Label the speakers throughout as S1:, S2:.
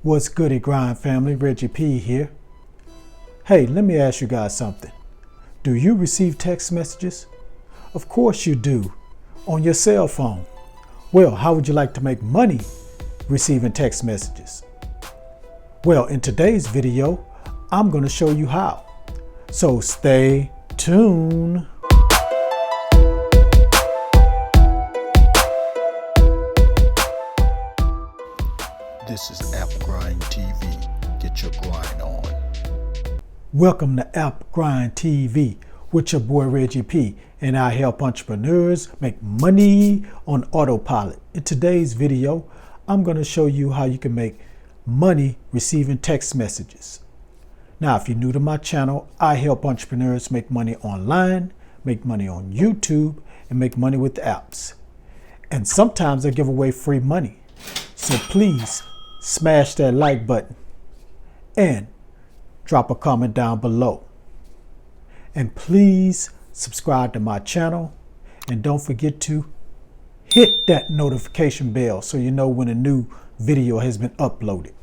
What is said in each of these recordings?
S1: What's goody grind family, Reggie P here. Hey, let me ask you guys something. Do you receive text messages? Of course you do, on your cell phone. Well, how would you like to make money receiving text messages? Well, in today's video, I'm going to show you how. So stay tuned.
S2: This is App Grind TV. Get your grind on.
S1: Welcome to App Grind TV with your boy Reggie P, and I help entrepreneurs make money on autopilot. In today's video, I'm going to show you how you can make money receiving text messages. Now, if you're new to my channel, I help entrepreneurs make money online, make money on YouTube, and make money with apps. And sometimes I give away free money. So please smash that like button and drop a comment down below. And please subscribe to my channel, and don't forget to hit that notification bell so you know when a new video has been uploaded.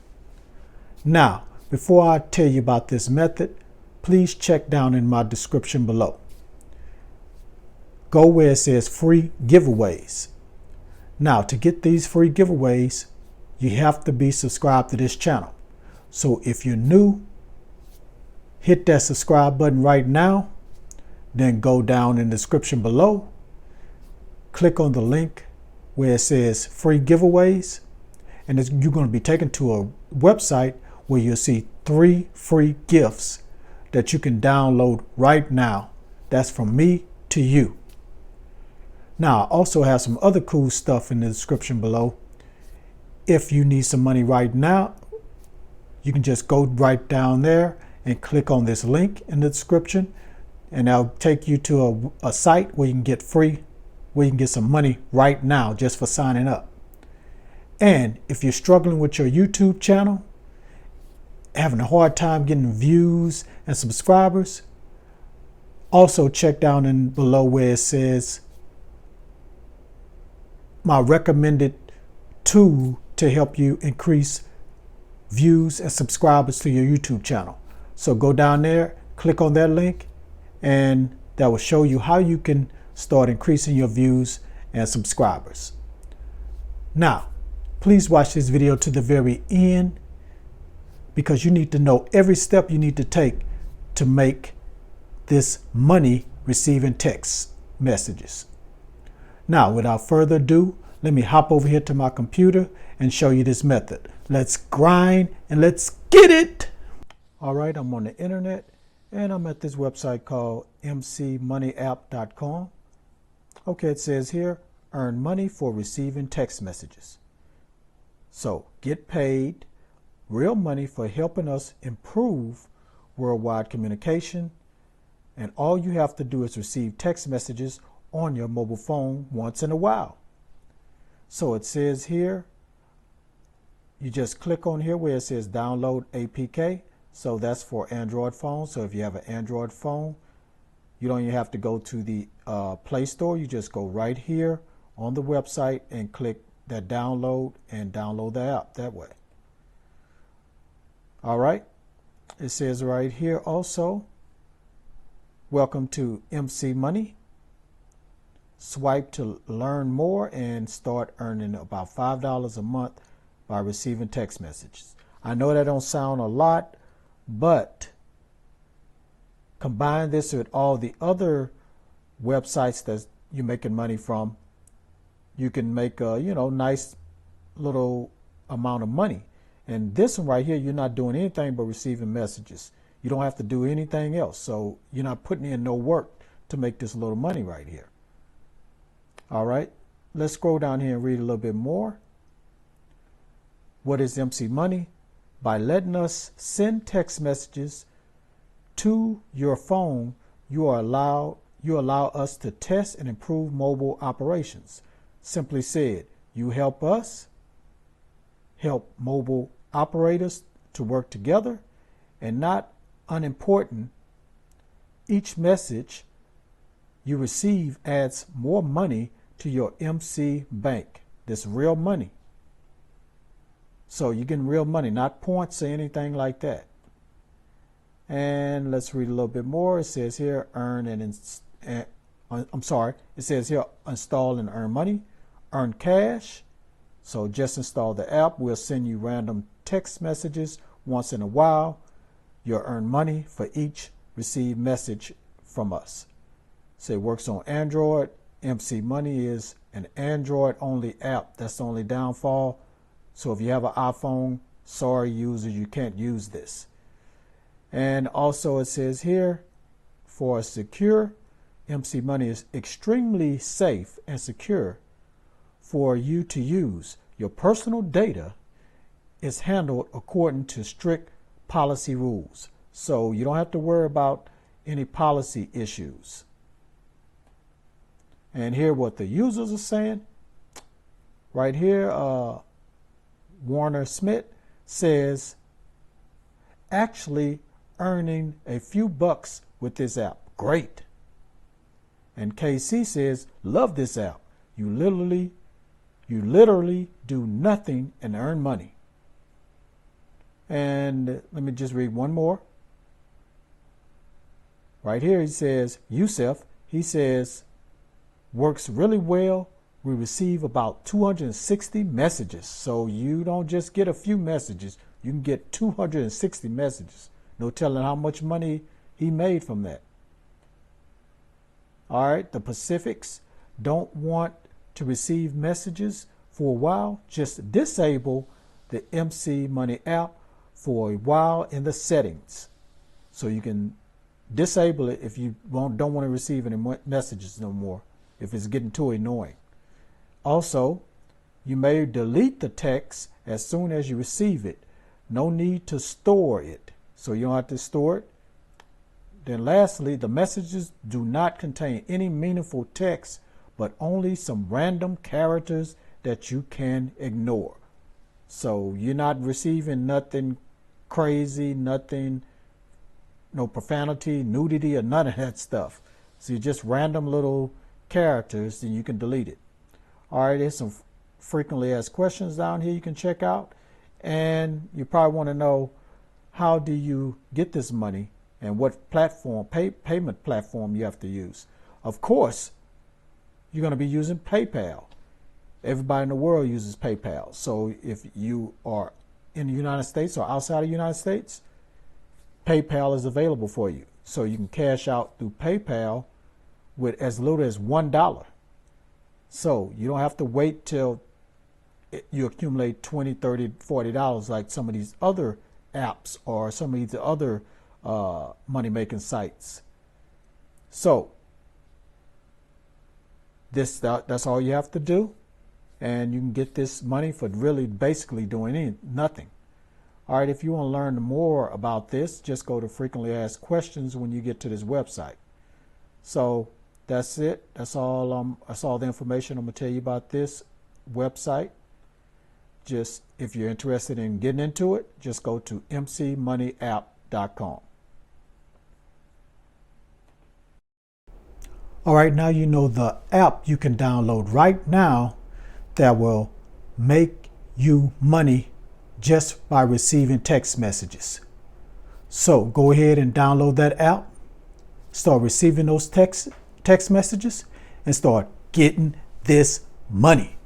S1: Now, before I tell you about this method, please check down in my description below. Go where it says free giveaways. Now, to get these free giveaways, you have to be subscribed to this channel. So if you're new, hit that subscribe button right now, then go down in the description below, click on the link where it says free giveaways, and you're going to be taken to a website where you'll see 3 free gifts that you can download right now. That's from me to you. Now, I also have some other cool stuff in the description below. If you need some money right now, you can just go right down there and click on this link in the description, and that'll take you to a site where you can get some money right now just for signing up. And if you're struggling with your YouTube channel, having a hard time getting views and subscribers, also check down in below where it says my recommended tool to help you increase views and subscribers to your YouTube channel. So go down there, click on that link, and that will show you how you can start increasing your views and subscribers. Now, please watch this video to the very end, because you need to know every step you need to take to make this money receiving text messages. Now, without further ado, let me hop over here to my computer and show you this method. Let's grind and let's get it. All right, I'm on the internet and I'm at this website called mcmoneyapp.com. Okay, it says here, earn money for receiving text messages. So get paid real money for helping us improve worldwide communication. And all you have to do is receive text messages on your mobile phone once in a while. So it says here, you just click on here where it says download APK. So that's for Android phone. So if you have an Android phone, you don't even have to go to the Play Store. You just go right here on the website and click that download and download the app that way. All right. It says right here also, welcome to MC Money. Swipe to learn more and start earning about $5 a month by receiving text messages. I know that don't sound a lot, but combine this with all the other websites that you're making money from, you can make a nice little amount of money. And this one right here, you're not doing anything but receiving messages. You don't have to do anything else. So you're not putting in no work to make this little money right here. All right, let's scroll down here and read a little bit more. What is MC Money? By letting us send text messages to your phone, you allow us to test and improve mobile operations. Simply said, you help us help mobile operators to work together, and not unimportant, each message you receive adds more money to your MC bank. This real money. So you're getting real money, not points or anything like that. And let's read a little bit more. It says here, it says here, install and earn money, earn cash. So just install the app. We'll send you random text messages once in a while. You'll earn money for each received message from us. So it works on Android. MC Money is an Android-only app. That's the only downfall. So if you have an iPhone, sorry users, you can't use this. And also it says here, for secure, MC Money is extremely safe and secure for you to use. Your personal data is handled according to strict policy rules. So you don't have to worry about any policy issues. And here what the users are saying. Right here, Warner Smith says, actually earning a few bucks with this app. Great. And KC says, love this app. You literally do nothing and earn money. And let me just read one more. Right here he says, Yusef, he says, works really well. We receive about 260 messages. So you don't just get a few messages, you can get 260 messages. No telling how much money he made from that. All right, the Pacifics don't want to receive messages for a while. Just disable the MC Money app for a while in the settings. So you can disable it if you don't want to receive any messages no more, if it's getting too annoying. Also, you may delete the text as soon as you receive it. No need to store it. So you don't have to store it. Then lastly, the messages do not contain any meaningful text, but only some random characters that you can ignore. So you're not receiving nothing crazy, nothing, no profanity, nudity, or none of that stuff. So you're just random little characters, then you can delete it. All right, there's some frequently asked questions down here you can check out. And you probably want to know, how do you get this money and what platform, payment platform you have to use? Of course, you're going to be using PayPal. Everybody in the world uses PayPal. So if you are in the United States or outside of the United States, PayPal is available for you. So you can cash out through PayPal with as little as $1. So you don't have to wait till you accumulate $20, $30, $40 like some of these other apps or some of these other money-making sites. So that's all you have to do, and you can get this money for really basically doing nothing. All right, if you want to learn more about this, just go to frequently asked questions when you get to this website. So that's it. That's all. That's all the information I'm gonna tell you about this website. Just if you're interested in getting into it, just go to mcmoneyapp.com. All right, now you know the app you can download right now that will make you money just by receiving text messages. So go ahead and download that app, start receiving those text messages, and start getting this money.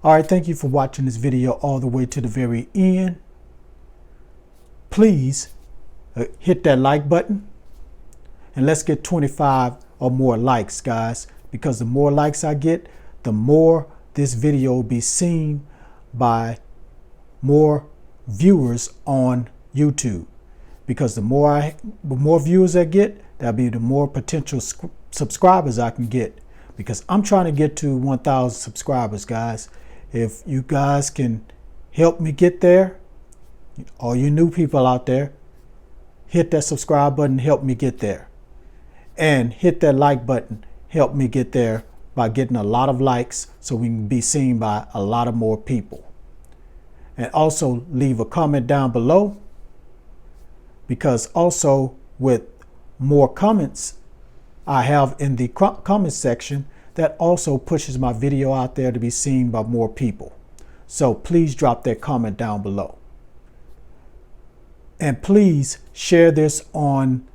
S1: All right, thank you for watching this video all the way to the very end. Please hit that like button, and let's get 25 or more likes, guys, because the more likes I get, the more this video will be seen by more viewers on YouTube. Because the more viewers I get, that'll be the more potential subscribers I can get. Because I'm trying to get to 1,000 subscribers, guys. If you guys can help me get there, all you new people out there, hit that subscribe button, help me get there. And hit that like button, help me get there by getting a lot of likes so we can be seen by a lot of more people. And also leave a comment down below, because also with more comments I have in the comment section, that also pushes my video out there to be seen by more people. So please drop that comment down below. And please share this on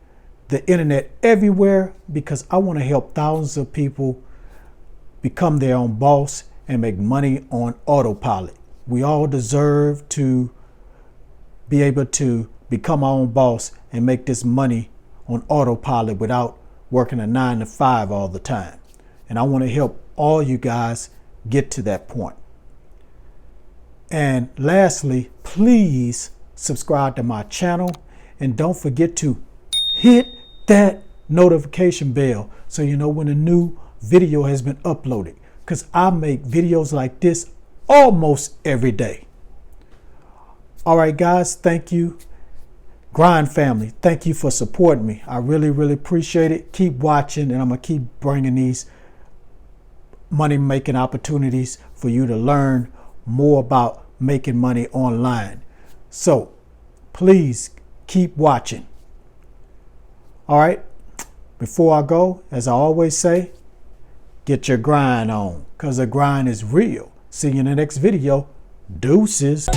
S1: the internet everywhere, because I want to help thousands of people become their own boss and make money on autopilot. We all deserve to be able to become our own boss and make this money on autopilot without working a 9 to 5 all the time. And I want to help all you guys get to that point. And lastly, please subscribe to my channel, and don't forget to hit that notification bell so you know when a new video has been uploaded, because I make videos like this almost every day. All right, guys, thank you. Grind family, thank you for supporting me. I really, really appreciate it. Keep watching, and I'm going to keep bringing these money-making opportunities for you to learn more about making money online. So please keep watching. All right, before I go, as I always say, get your grind on, because the grind is real. See you in the next video. Deuces.